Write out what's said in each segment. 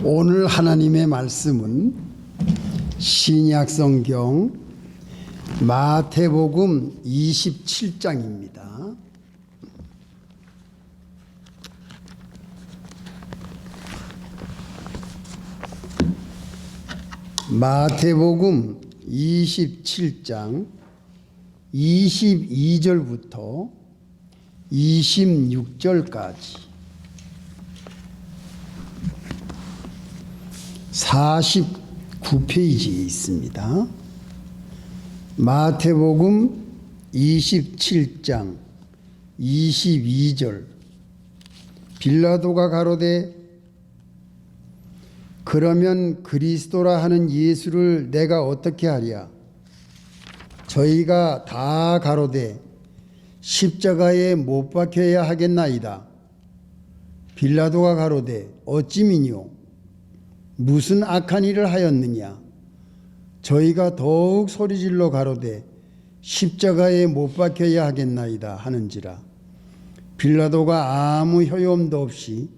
오늘 하나님의 말씀은 신약성경 마태복음 27장입니다. 마태복음 27장 22절부터 26절까지 49페이지에 있습니다. 마태복음 27장 22절. 빌라도가 가로되 그러면 그리스도라 하는 예수를 내가 어떻게 하랴? 저희가 다 가로되 십자가에 못 박혀야 하겠나이다. 빌라도가 가로되 어찌미뇨? 무슨 악한 일을 하였느냐? 저희가 더욱 소리질러 가로되 십자가에 못 박혀야 하겠나이다 하는지라. 빌라도가 아무 효용도 없이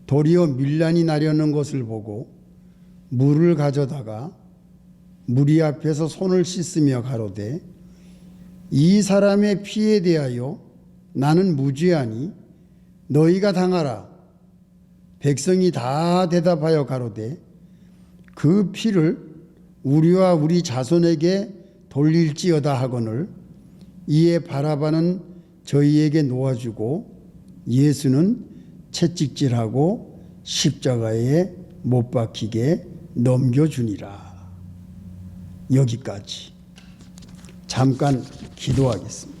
도리어 밀란이 나려는 것을 보고 물을 가져다가 무리 앞에서 손을 씻으며 가로되 이 사람의 피에 대하여 나는 무죄하니 너희가 당하라. 백성이 다 대답하여 가로되 그 피를 우리와 우리 자손에게 돌릴지어다 하거늘 이에 바라바는 저희에게 놓아주고 예수는 채찍질하고 십자가에 못 박히게 넘겨주니라. 여기까지. 잠깐 기도하겠습니다.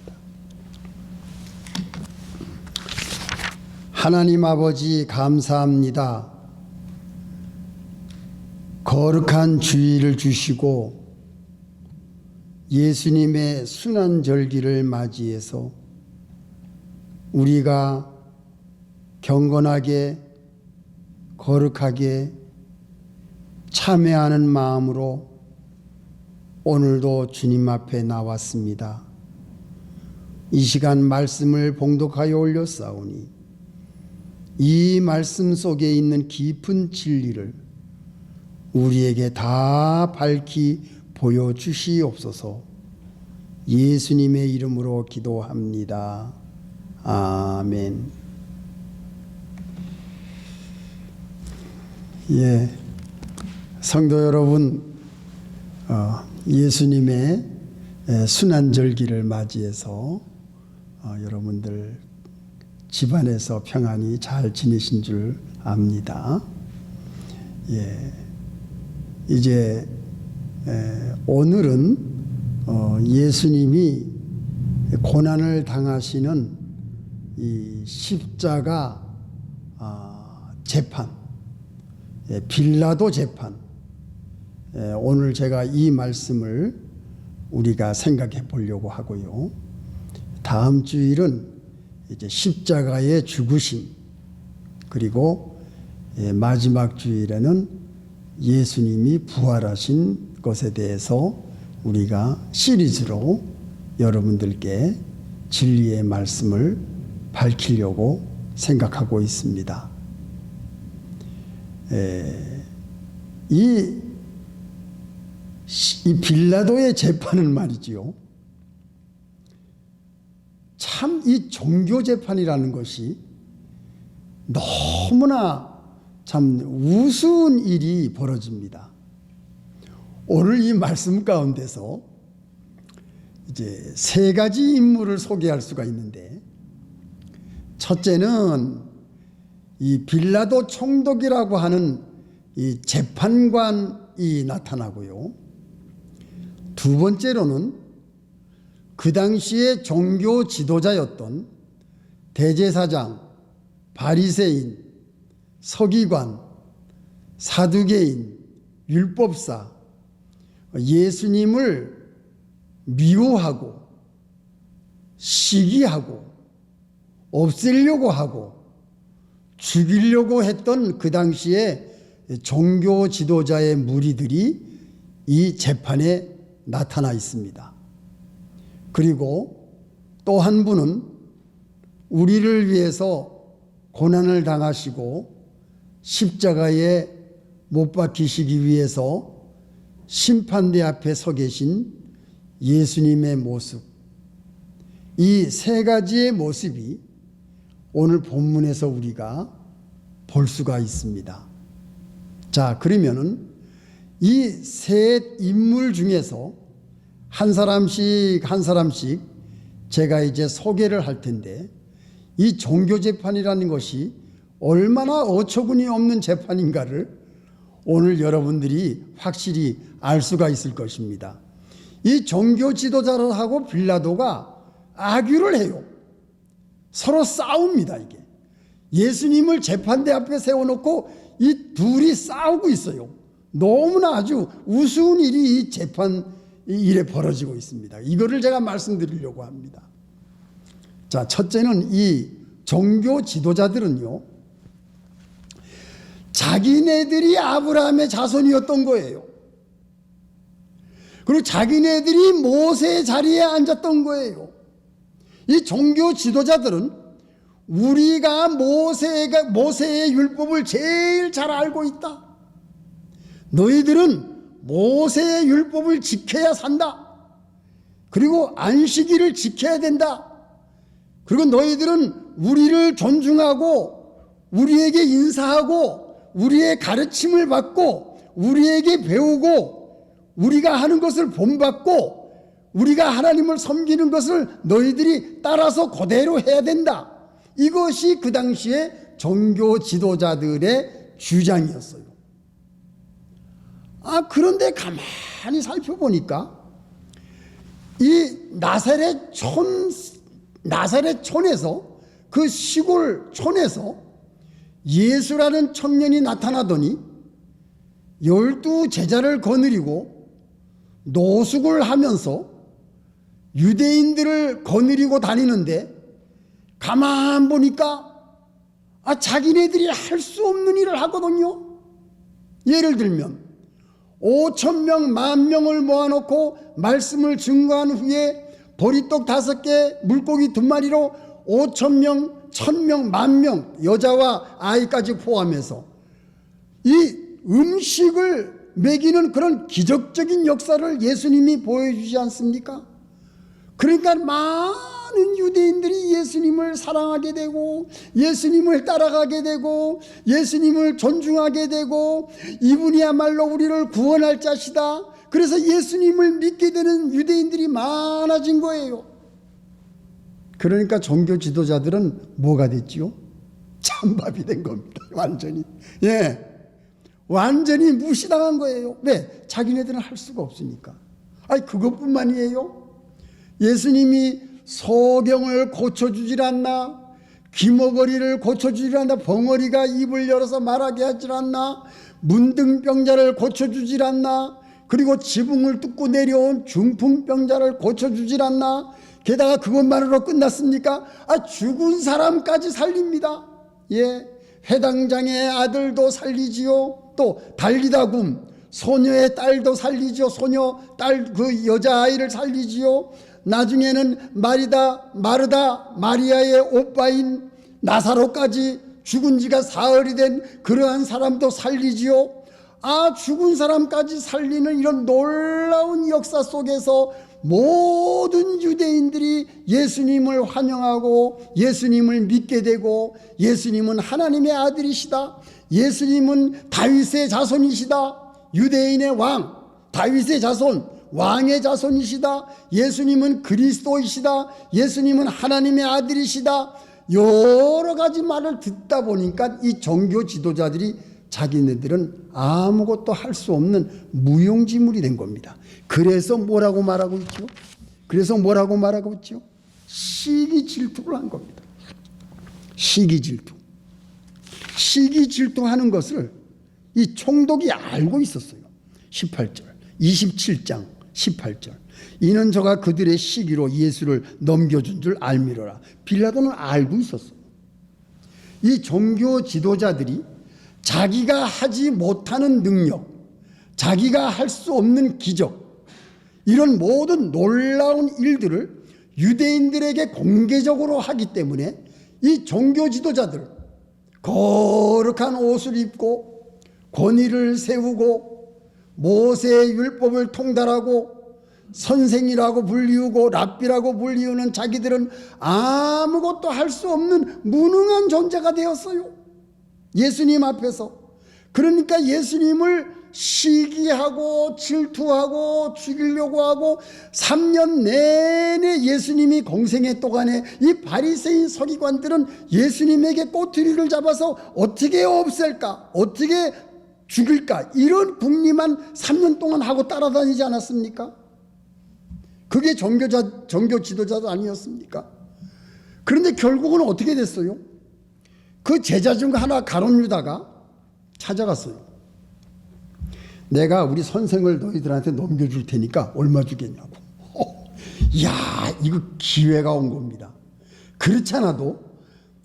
하나님 아버지 감사합니다. 거룩한 주일을 주시고 예수님의 순환절기를 맞이해서 우리가 경건하게 거룩하게 참회하는 마음으로 오늘도 주님 앞에 나왔습니다. 이 시간 말씀을 봉독하여 올렸사오니 이 말씀 속에 있는 깊은 진리를 우리에게 다 밝히 보여주시옵소서. 예수님의 이름으로 기도합니다. 아멘. 성도 여러분, 예수님의 순환절기를 맞이해서 여러분들 집안에서 평안히 잘 지내신 줄 압니다. 이제 오늘은 예수님이 고난을 당하시는 이 십자가 재판, 빌라도 재판, 오늘 제가 이 말씀을 우리가 생각해 보려고 하고요. 다음 주일은 이제 십자가의 죽으심, 그리고 마지막 주일에는 예수님이 부활하신 것에 대해서 우리가 시리즈로 여러분들께 진리의 말씀을 밝히려고 생각하고 있습니다. 이 빌라도의 재판은 말이지요. 참 이 종교 재판이라는 것이 너무나 참 우스운 일이 벌어집니다. 오늘 이 말씀 가운데서 이제 세 가지 인물을 소개할 수가 있는데, 첫째는 이 빌라도 총독이라고 하는 이 재판관이 나타나고요. 두 번째로는 그 당시에 종교 지도자였던 대제사장, 바리새인, 서기관, 사두개인, 율법사, 예수님을 미워하고 시기하고 없애려고 하고 죽이려고 했던 그 당시에 종교 지도자의 무리들이 이 재판에 나타나 있습니다. 그리고 또 한 분은 우리를 위해서 고난을 당하시고 십자가에 못 박히시기 위해서 심판대 앞에 서 계신 예수님의 모습, 이 세 가지의 모습이 오늘 본문에서 우리가 볼 수가 있습니다. 자, 그러면은 이 세 인물 중에서 한 사람씩 제가 이제 소개를 할 텐데, 이 종교재판이라는 것이 얼마나 어처구니 없는 재판인가를 오늘 여러분들이 확실히 알 수가 있을 것입니다. 이 종교 지도자들하고 빌라도가 악유를 해요. 서로 싸웁니다. 이게 예수님을 재판대 앞에 세워놓고 이 둘이 싸우고 있어요. 너무나 아주 우스운 일이 이 재판 일에 벌어지고 있습니다. 이거를 제가 말씀드리려고 합니다. 자, 첫째는 이 종교 지도자들은요, 자기네들이 아브라함의 자손이었던 거예요. 그리고 자기네들이 모세의 자리에 앉았던 거예요. 이 종교 지도자들은 우리가 모세의 율법을 제일 잘 알고 있다. 너희들은 모세의 율법을 지켜야 산다. 그리고 안식일을 지켜야 된다. 그리고 너희들은 우리를 존중하고 우리에게 인사하고 우리의 가르침을 받고 우리에게 배우고 우리가 하는 것을 본받고 우리가 하나님을 섬기는 것을 너희들이 따라서 그대로 해야 된다. 이것이 그 당시에 종교 지도자들의 주장이었어요. 그런데 가만히 살펴보니까 이 나사렛촌에서, 그 시골 촌에서 예수라는 청년이 나타나더니 12 제자를 거느리고 노숙을 하면서 유대인들을 거느리고 다니는데, 가만 보니까 자기네들이 할 수 없는 일을 하거든요. 예를 들면 5,000명, 10,000명을 모아놓고 말씀을 증거한 후에 보리떡 5개, 물고기 2마리로 5,000명, 1,000명, 10,000명, 여자와 아이까지 포함해서 이 음식을 먹이는 그런 기적적인 역사를 예수님이 보여주지 않습니까? 그러니까 많은 유대인들이 예수님을 사랑하게 되고 예수님을 따라가게 되고 예수님을 존중하게 되고, 이분이야말로 우리를 구원할 자시다. 그래서 예수님을 믿게 되는 유대인들이 많아진 거예요. 그러니까 종교 지도자들은 뭐가 됐지요? 찬밥이 된 겁니다. 완전히. 완전히 무시당한 거예요. 왜? 자기네들은 할 수가 없으니까. 그것뿐만이에요. 예수님이 소경을 고쳐주질 않나, 귀머거리를 고쳐주질 않나, 벙어리가 입을 열어서 말하게 하질 않나, 문둥병자를 고쳐주질 않나, 그리고 지붕을 뚫고 내려온 중풍병자를 고쳐주질 않나. 게다가 그것만으로 끝났습니까? 죽은 사람까지 살립니다. 회당장의 아들도 살리지요. 또 달리다굼 소녀의 딸도 살리지요. 소녀 딸, 그 여자아이를 살리지요. 나중에는 마르다 마리아의 오빠인 나사로까지 죽은 지가 사흘이 된 그러한 사람도 살리지요. 죽은 사람까지 살리는 이런 놀라운 역사 속에서 모든 유대인들이 예수님을 환영하고 예수님을 믿게 되고, 예수님은 하나님의 아들이시다, 예수님은 다윗의 자손이시다, 유대인의 왕 다윗의 자손, 왕의 자손이시다, 예수님은 그리스도이시다, 예수님은 하나님의 아들이시다, 여러 가지 말을 듣다 보니까 이 종교 지도자들이 자기네들은 아무것도 할 수 없는 무용지물이 된 겁니다. 그래서 뭐라고 말하고 있죠? 시기 질투를 한 겁니다. 시기 질투하는 것을 이 총독이 알고 있었어요. 18절, 27장 18절. 이는 저가 그들의 시기로 예수를 넘겨준 줄 알미러라. 빌라도는 알고 있었어요. 이 종교 지도자들이 자기가 하지 못하는 능력, 자기가 할 수 없는 기적, 이런 모든 놀라운 일들을 유대인들에게 공개적으로 하기 때문에 이 종교 지도자들, 거룩한 옷을 입고 권위를 세우고 모세의 율법을 통달하고 선생이라고 불리우고 랍비라고 불리우는 자기들은 아무것도 할 수 없는 무능한 존재가 되었어요. 예수님 앞에서. 그러니까 예수님을 시기하고 질투하고 죽이려고 하고 3년 내내 예수님이 공생의 동안에 이 바리새인 서기관들은 예수님에게 꼬투리를 잡아서 어떻게 없앨까, 어떻게 죽일까, 이런 궁리만 3년 동안 하고 따라다니지 않았습니까? 그게 종교 지도자도 아니었습니까? 그런데 결국은 어떻게 됐어요? 그 제자 중 하나 가룟 유다가 찾아갔어요. 내가 우리 선생을 너희들한테 넘겨줄 테니까 얼마 주겠냐고. 이야, 이거 기회가 온 겁니다. 그렇지 않아도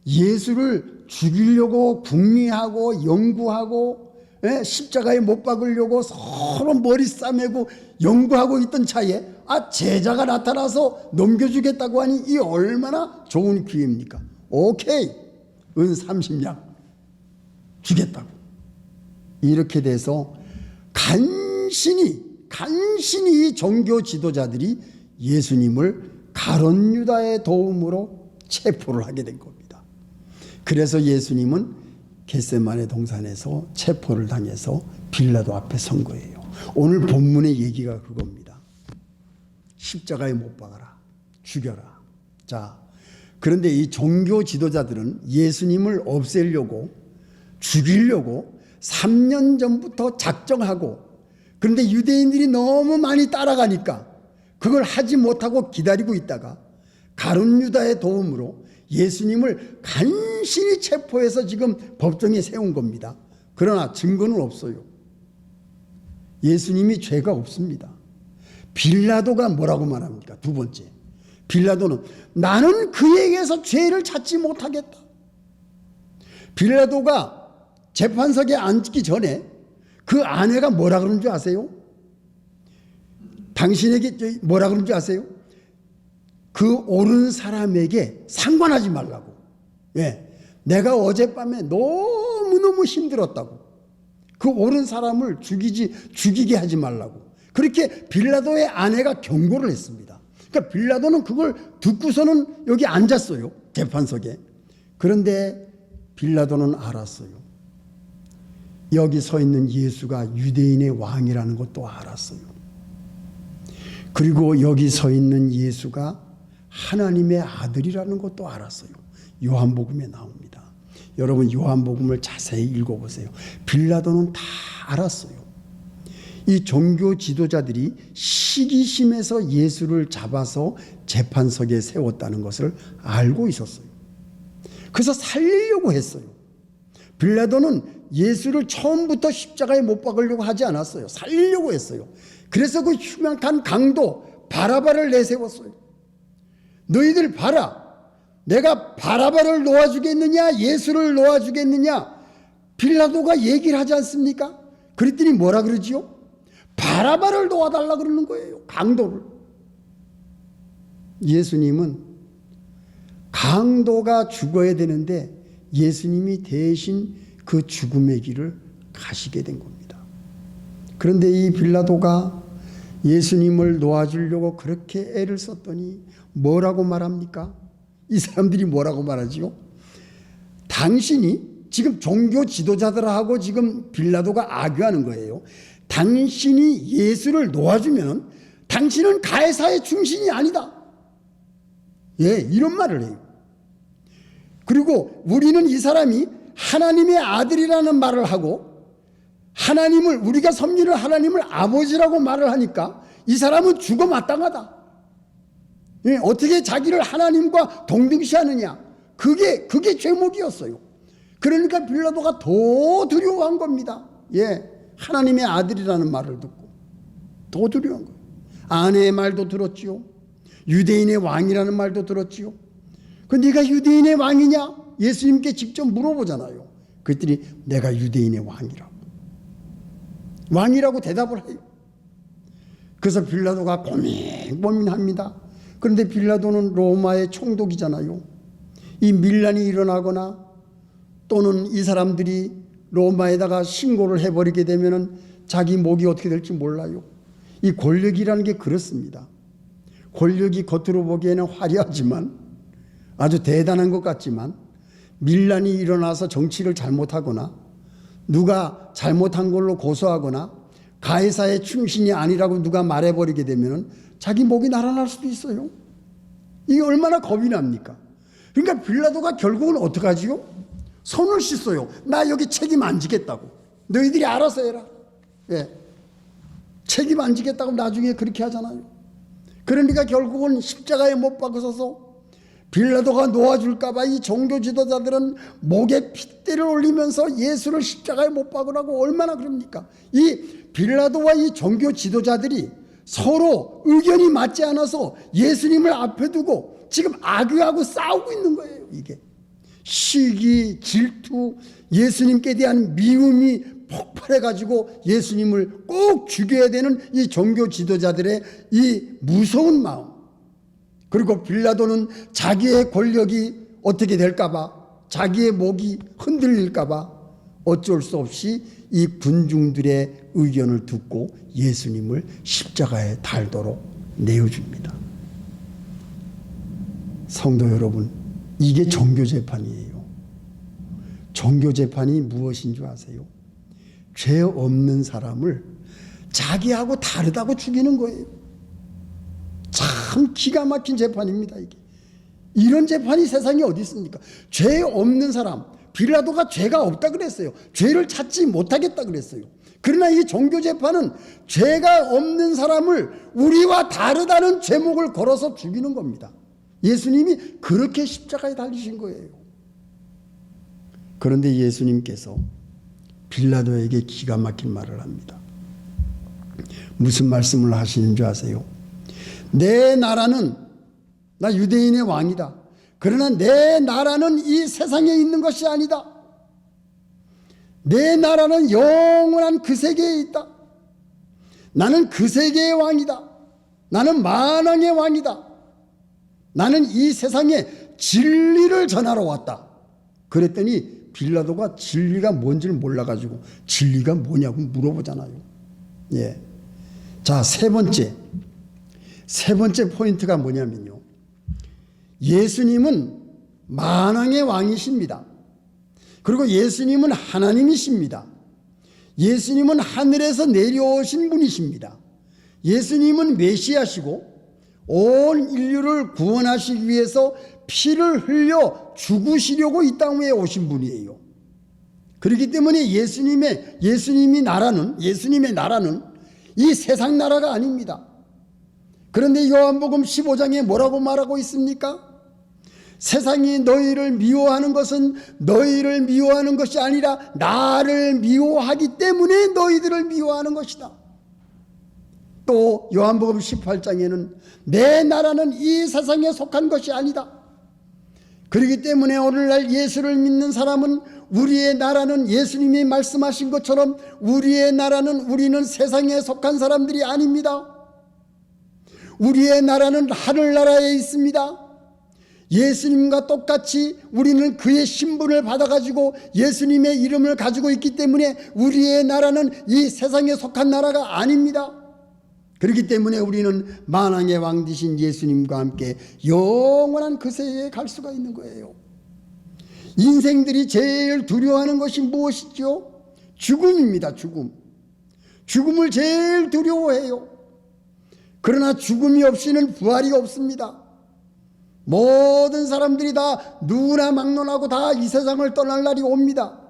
예수를 죽이려고 궁리하고 연구하고 십자가에 못 박으려고 서로 머리 싸매고 연구하고 있던 차에 제자가 나타나서 넘겨주겠다고 하니 이 얼마나 좋은 기회입니까? 오케이, 은 30냥 주겠다고. 이렇게 돼서 간신히 이 종교 지도자들이 예수님을 가룟 유다의 도움으로 체포를 하게 된 겁니다. 그래서 예수님은 겟세마네 동산에서 체포를 당해서 빌라도 앞에 선 거예요. 오늘 본문의 얘기가 그겁니다. 십자가에 못 박아라, 죽여라. 자, 그런데 이 종교 지도자들은 예수님을 없애려고, 죽이려고 3년 전부터 작정하고, 그런데 유대인들이 너무 많이 따라가니까 그걸 하지 못하고 기다리고 있다가 가룟 유다의 도움으로 예수님을 간신히 체포해서 지금 법정에 세운 겁니다. 그러나 증거는 없어요. 예수님이 죄가 없습니다. 빌라도가 뭐라고 말합니까? 두 번째, 빌라도는 나는 그에게서 죄를 찾지 못하겠다. 빌라도가 재판석에 앉기 전에 그 아내가 뭐라 그러는 줄 아세요? 당신에게 뭐라 그러는 줄 아세요? 그 옳은 사람에게 상관하지 말라고. 내가 어젯밤에 너무너무 힘들었다고. 그 옳은 사람을 죽이게 하지 말라고. 그렇게 빌라도의 아내가 경고를 했습니다. 그러니까 빌라도는 그걸 듣고서는 여기 앉았어요. 재판석에. 그런데 빌라도는 알았어요. 여기 서 있는 예수가 유대인의 왕이라는 것도 알았어요. 그리고 여기 서 있는 예수가 하나님의 아들이라는 것도 알았어요. 요한복음에 나옵니다. 여러분 요한복음을 자세히 읽어보세요. 빌라도는 다 알았어요. 이 종교 지도자들이 시기심에서 예수를 잡아서 재판석에 세웠다는 것을 알고 있었어요. 그래서 살리려고 했어요. 빌라도는 예수를 처음부터 십자가에 못 박으려고 하지 않았어요. 살리려고 했어요. 그래서 그 흉악한 강도 바라바를 내세웠어요. 너희들 봐라. 내가 바라바를 놓아주겠느냐 예수를 놓아주겠느냐. 빌라도가 얘기를 하지 않습니까? 그랬더니 뭐라 그러지요? 바라바를 놓아달라 그러는 거예요. 강도를. 예수님은 강도가 죽어야 되는데 예수님이 대신 그 죽음의 길을 가시게 된 겁니다. 그런데 이 빌라도가 예수님을 놓아주려고 그렇게 애를 썼더니 뭐라고 말합니까? 이 사람들이 뭐라고 말하지요? 당신이 지금 종교 지도자들하고 지금 빌라도가 악유하는 거예요. 당신이 예수를 놓아주면 당신은 가이사의 충신이 아니다. 이런 말을 해요. 그리고 우리는 이 사람이 하나님의 아들이라는 말을 하고 하나님을 우리가 섬기는 하나님을 아버지라고 말을 하니까 이 사람은 죽어 마땅하다. 어떻게 자기를 하나님과 동등시하느냐. 그게 죄목이었어요. 그러니까 빌라도가 더 두려워한 겁니다. 하나님의 아들이라는 말을 듣고 더 두려운 거예요. 아내의 말도 들었지요. 유대인의 왕이라는 말도 들었지요. 그 네가 유대인의 왕이냐? 예수님께 직접 물어보잖아요. 그랬더니 내가 유대인의 왕이라고 대답을 해요. 그래서 빌라도가 고민합니다. 그런데 빌라도는 로마의 총독이잖아요. 이 밀란이 일어나거나 또는 이 사람들이 로마에다가 신고를 해버리게 되면은 자기 목이 어떻게 될지 몰라요. 이 권력이라는 게 그렇습니다. 권력이 겉으로 보기에는 화려하지만 아주 대단한 것 같지만 밀란이 일어나서 정치를 잘못하거나 누가 잘못한 걸로 고소하거나 가해사의 충신이 아니라고 누가 말해버리게 되면 자기 목이 날아날 수도 있어요. 이게 얼마나 겁이 납니까? 그러니까 빌라도가 결국은 어떻게 하지요? 손을 씻어요. 나 여기 책임 안 지겠다고. 너희들이 알아서 해라. 예. 책임 안 지겠다고 나중에 그렇게 하잖아요. 그러니까 결국은 십자가에 못 박아서서 빌라도가 놓아줄까봐 이 종교 지도자들은 목에 핏대를 올리면서 예수를 십자가에 못 박으라고 얼마나 그럽니까? 이 빌라도와 이 종교 지도자들이 서로 의견이 맞지 않아서 예수님을 앞에 두고 지금 악유하고 싸우고 있는 거예요. 이게 시기, 질투, 예수님께 대한 미움이 폭발해가지고 예수님을 꼭 죽여야 되는 이 종교 지도자들의 이 무서운 마음, 그리고 빌라도는 자기의 권력이 어떻게 될까봐, 자기의 목이 흔들릴까봐 어쩔 수 없이 이 군중들의 의견을 듣고 예수님을 십자가에 달도록 내어줍니다. 성도 여러분, 이게 종교재판이에요. 종교재판이 무엇인 줄 아세요? 죄 없는 사람을 자기하고 다르다고 죽이는 거예요. 참 기가 막힌 재판입니다. 이게 이런 재판이 세상에 어디 있습니까? 죄 없는 사람, 빌라도가 죄가 없다 그랬어요. 죄를 찾지 못하겠다 그랬어요. 그러나 이 종교재판은 죄가 없는 사람을 우리와 다르다는 제목을 걸어서 죽이는 겁니다. 예수님이 그렇게 십자가에 달리신 거예요. 그런데 예수님께서 빌라도에게 기가 막힌 말을 합니다. 무슨 말씀을 하시는 줄 아세요? 내 나라는, 나 유대인의 왕이다. 그러나 내 나라는 이 세상에 있는 것이 아니다. 내 나라는 영원한 그 세계에 있다. 나는 그 세계의 왕이다. 나는 만왕의 왕이다. 나는 이 세상에 진리를 전하러 왔다. 그랬더니 빌라도가 진리가 뭔지를 몰라가지고 진리가 뭐냐고 물어보잖아요. 예. 자, 세 번째 포인트가 뭐냐면요, 예수님은 만왕의 왕이십니다. 그리고 예수님은 하나님이십니다. 예수님은 하늘에서 내려오신 분이십니다. 예수님은 메시아시고 온 인류를 구원하시기 위해서 피를 흘려 죽으시려고 이 땅에 오신 분이에요. 그렇기 때문에 예수님의 나라는 이 세상 나라가 아닙니다. 그런데 요한복음 15장에 뭐라고 말하고 있습니까? 세상이 너희를 미워하는 것은 너희를 미워하는 것이 아니라 나를 미워하기 때문에 너희들을 미워하는 것이다. 또 요한복음 18장에는 내 나라는 이 세상에 속한 것이 아니다. 그렇기 때문에 오늘날 예수를 믿는 사람은 우리의 나라는 예수님이 말씀하신 것처럼 우리의 나라는 우리는 세상에 속한 사람들이 아닙니다. 우리의 나라는 하늘나라에 있습니다. 예수님과 똑같이 우리는 그의 신분을 받아가지고 예수님의 이름을 가지고 있기 때문에 우리의 나라는 이 세상에 속한 나라가 아닙니다. 그렇기 때문에 우리는 만왕의 왕 되신 예수님과 함께 영원한 그 세계에 갈 수가 있는 거예요. 인생들이 제일 두려워하는 것이 무엇이죠? 죽음입니다. 죽음을 제일 두려워해요. 그러나 죽음이 없이는 부활이 없습니다. 모든 사람들이 다 누구나 막론하고 다 이 세상을 떠날 날이 옵니다.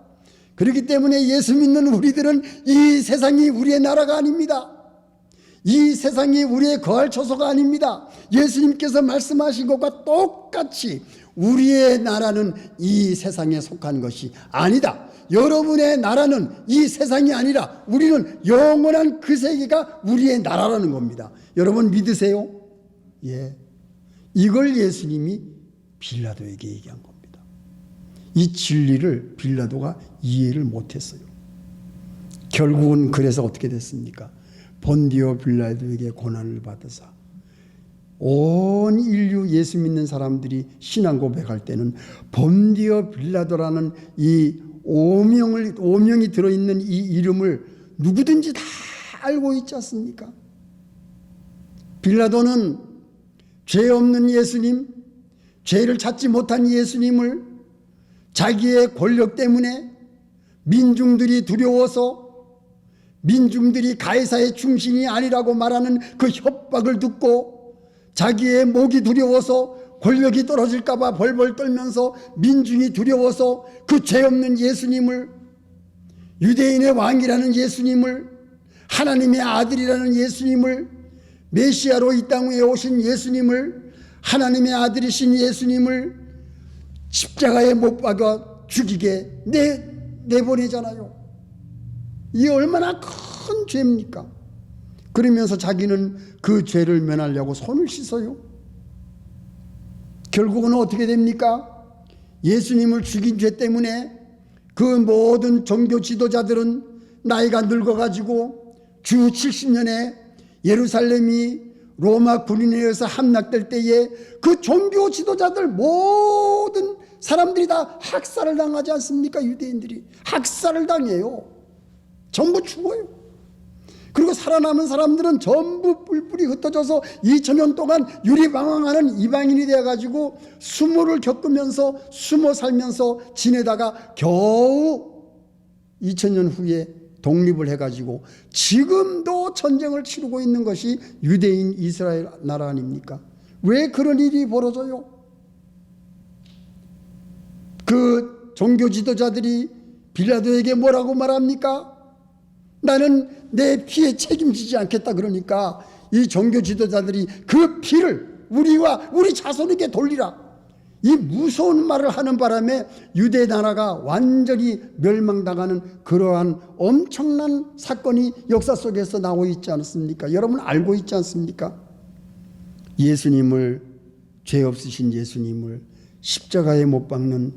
그렇기 때문에 예수 믿는 우리들은 이 세상이 우리의 나라가 아닙니다. 이 세상이 우리의 거할 처소가 아닙니다. 예수님께서 말씀하신 것과 똑같이 우리의 나라는 이 세상에 속한 것이 아니다. 여러분의 나라는 이 세상이 아니라 우리는 영원한 그 세계가 우리의 나라라는 겁니다. 여러분 믿으세요? 예. 이걸 예수님이 빌라도에게 얘기한 겁니다. 이 진리를 빌라도가 이해를 못했어요. 결국은 그래서 어떻게 됐습니까? 본디오 빌라도에게 고난을 받으사 온 인류 예수 믿는 사람들이 신앙 고백할 때는 본디오 빌라도라는 이 오명이 들어있는 이 이름을 누구든지 다 알고 있지 않습니까? 빌라도는 죄 없는 예수님, 죄를 찾지 못한 예수님을 자기의 권력 때문에 민중들이 두려워서 민중들이 가이사의 충신이 아니라고 말하는 그 협박을 듣고 자기의 목이 두려워서 권력이 떨어질까 봐 벌벌 떨면서 민중이 두려워서 그 죄 없는 예수님을, 유대인의 왕이라는 예수님을, 하나님의 아들이라는 예수님을, 메시아로 이 땅에 오신 예수님을, 하나님의 아들이신 예수님을 십자가에 못 박아 죽이게 내보내잖아요. 이게 얼마나 큰 죄입니까? 그러면서 자기는 그 죄를 면하려고 손을 씻어요. 결국은 어떻게 됩니까? 예수님을 죽인 죄 때문에 그 모든 종교 지도자들은 나이가 늙어가지고 주 70년에 예루살렘이 로마 군인에 의해서 함락될 때에 그 종교 지도자들 모든 사람들이 다 학살을 당하지 않습니까? 유대인들이 학살을 당해요. 전부 죽어요. 그리고 살아남은 사람들은 전부 뿔뿔이 흩어져서 2000년 동안 유리방황하는 이방인이 되어가지고 수모를 겪으면서 숨어 살면서 지내다가 겨우 2000년 후에 독립을 해가지고 지금도 전쟁을 치르고 있는 것이 유대인 이스라엘 나라 아닙니까? 왜 그런 일이 벌어져요? 그 종교 지도자들이 빌라도에게 뭐라고 말합니까? 나는 내 피에 책임지지 않겠다 그러니까 이 종교 지도자들이 그 피를 우리와 우리 자손에게 돌리라, 이 무서운 말을 하는 바람에 유대 나라가 완전히 멸망당하는 그러한 엄청난 사건이 역사 속에서 나오고 있지 않습니까? 여러분 알고 있지 않습니까? 예수님을, 죄 없으신 예수님을 십자가에 못 박는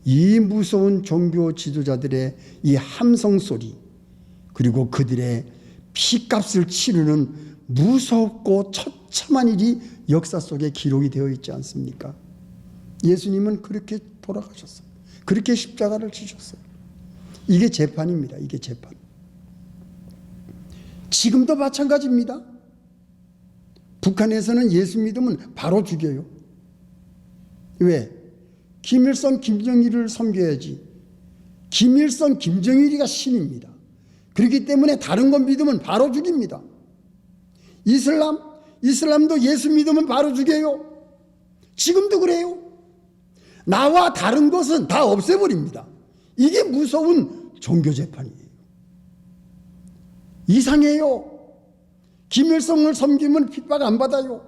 이 무서운 종교 지도자들의 이 함성 소리, 그리고 그들의 피값을 치르는 무섭고 처참한 일이 역사 속에 기록이 되어 있지 않습니까? 예수님은 그렇게 돌아가셨어요. 그렇게 십자가를 지셨어요. 이게 재판입니다. 이게 재판. 지금도 마찬가지입니다. 북한에서는 예수 믿으면 바로 죽여요. 왜? 김일성, 김정일을 섬겨야지. 김일성, 김정일이가 신입니다. 그렇기 때문에 다른 건 믿으면 바로 죽입니다. 이슬람도 예수 믿으면 바로 죽여요. 지금도 그래요. 나와 다른 것은 다 없애버립니다. 이게 무서운 종교재판이에요. 이상해요. 김일성을 섬기면 핍박 안 받아요.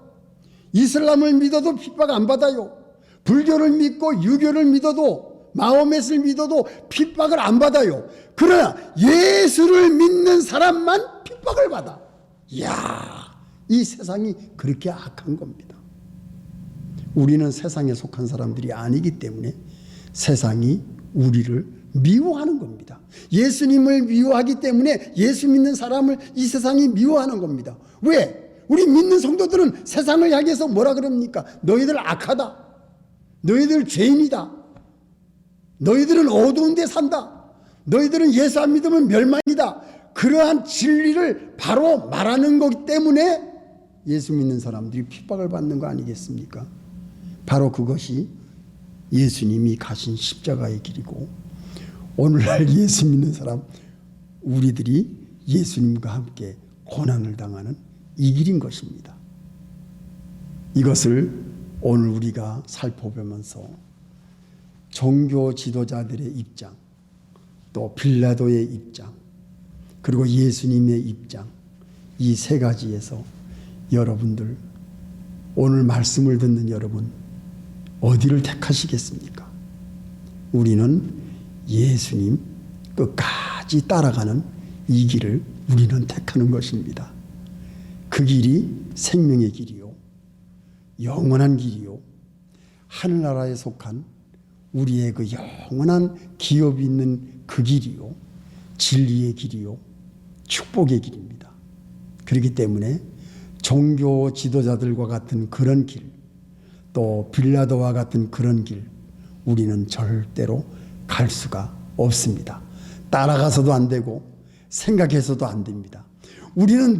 이슬람을 믿어도 핍박 안 받아요. 불교를 믿고 유교를 믿어도, 마호멧을 믿어도 핍박을 안 받아요. 그러나 예수를 믿는 사람만 핍박을 받아. 이야, 이 세상이 그렇게 악한 겁니다. 우리는 세상에 속한 사람들이 아니기 때문에 세상이 우리를 미워하는 겁니다. 예수님을 미워하기 때문에 예수 믿는 사람을 이 세상이 미워하는 겁니다. 왜? 우리 믿는 성도들은 세상을 향해서 뭐라 그럽니까? 너희들 악하다. 너희들 죄인이다. 너희들은 어두운 데 산다. 너희들은 예수 안 믿으면 멸망이다. 그러한 진리를 바로 말하는 거기 때문에 예수 믿는 사람들이 핍박을 받는 거 아니겠습니까? 바로 그것이 예수님이 가신 십자가의 길이고, 오늘날 예수 믿는 사람 우리들이 예수님과 함께 고난을 당하는 이 길인 것입니다. 이것을 오늘 우리가 살펴보면서 종교 지도자들의 입장, 또 빌라도의 입장, 그리고 예수님의 입장, 이 세 가지에서 여러분들, 오늘 말씀을 듣는 여러분 어디를 택하시겠습니까? 우리는 예수님 끝까지 따라가는 이 길을 우리는 택하는 것입니다. 그 길이 생명의 길이요, 영원한 길이요, 하늘나라에 속한 우리의 그 영원한 기업이 있는 그 길이요, 진리의 길이요, 축복의 길입니다. 그렇기 때문에 종교 지도자들과 같은 그런 길, 또 빌라도와 같은 그런 길, 우리는 절대로 갈 수가 없습니다. 따라가서도 안 되고 생각해서도 안 됩니다. 우리는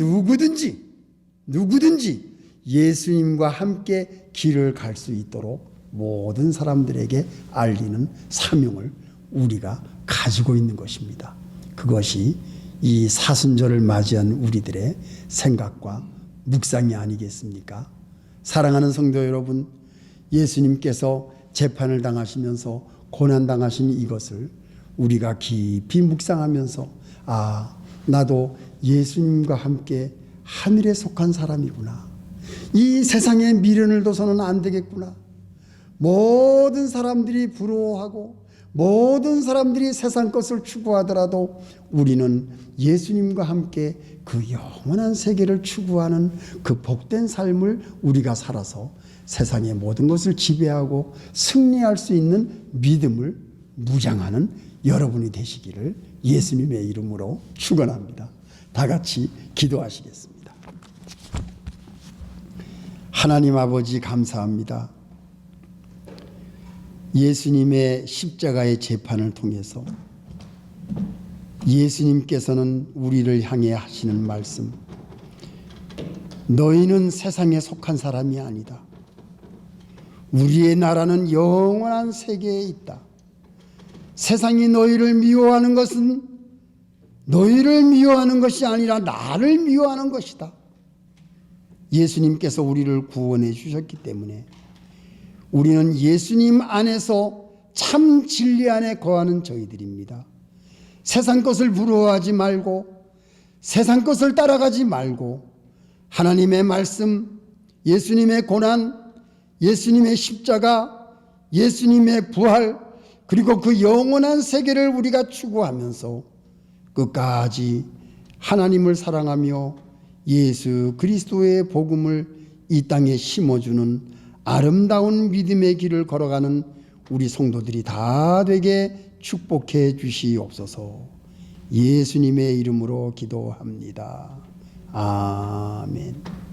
누구든지 예수님과 함께 길을 갈 수 있도록 모든 사람들에게 알리는 사명을 우리가 가지고 있는 것입니다. 그것이 이 사순절을 맞이한 우리들의 생각과 묵상이 아니겠습니까? 사랑하는 성도 여러분, 예수님께서 재판을 당하시면서 고난당하신 이것을 우리가 깊이 묵상하면서 나도 예수님과 함께 하늘에 속한 사람이구나. 이 세상에 미련을 둬서는 안 되겠구나. 모든 사람들이 부러워하고 모든 사람들이 세상 것을 추구하더라도 우리는 예수님과 함께 그 영원한 세계를 추구하는 그 복된 삶을 우리가 살아서 세상의 모든 것을 지배하고 승리할 수 있는 믿음을 무장하는 여러분이 되시기를 예수님의 이름으로 축원합니다. 다 같이 기도하시겠습니다. 하나님 아버지 감사합니다. 예수님의 십자가의 재판을 통해서 예수님께서는 우리를 향해 하시는 말씀, 너희는 세상에 속한 사람이 아니다. 우리의 나라는 영원한 세계에 있다. 세상이 너희를 미워하는 것은 너희를 미워하는 것이 아니라 나를 미워하는 것이다. 예수님께서 우리를 구원해 주셨기 때문에 우리는 예수님 안에서 참 진리 안에 거하는 저희들입니다. 세상 것을 부러워하지 말고 세상 것을 따라가지 말고 하나님의 말씀, 예수님의 고난, 예수님의 십자가, 예수님의 부활, 그리고 그 영원한 세계를 우리가 추구하면서 끝까지 하나님을 사랑하며 예수 그리스도의 복음을 이 땅에 심어주는 아름다운 믿음의 길을 걸어가는 우리 성도들이 다 되게 축복해 주시옵소서. 예수님의 이름으로 기도합니다. 아멘.